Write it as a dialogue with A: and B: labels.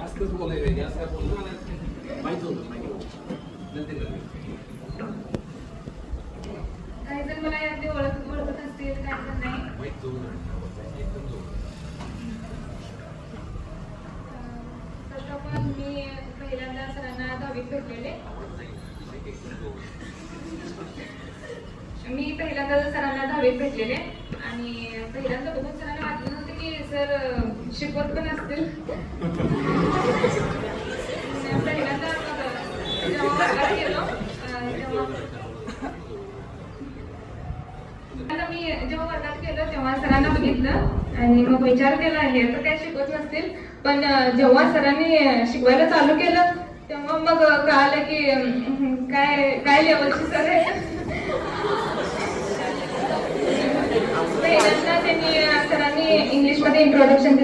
A: जास्तच बोलायचं जास्त बोलतो माहिती होतं
B: काही जण मला यातली ओळखत असतील, काही जण नाही. फर्स्ट ऑफ ऑल मी पहिल्यांदा सरांना 10वीत भेटलेले. आणि पहिल्यांदा बघून सरांना वाटलं नव्हतं की सर शिकवत पण असतील. पहिल्यांदा जेव्हा वर्गात गेलो तेव्हा सरांना बघितलं आणि मग विचार केला हे तर काय शिकवत नसतील. पण जेव्हा सरांनी शिकवायला चालू केलं तेव्हा मग कळालं की काय लेवलची सर आहे. पहिल्यांदा सरांनी इंग्लिशमध्ये इंट्रोडक्शन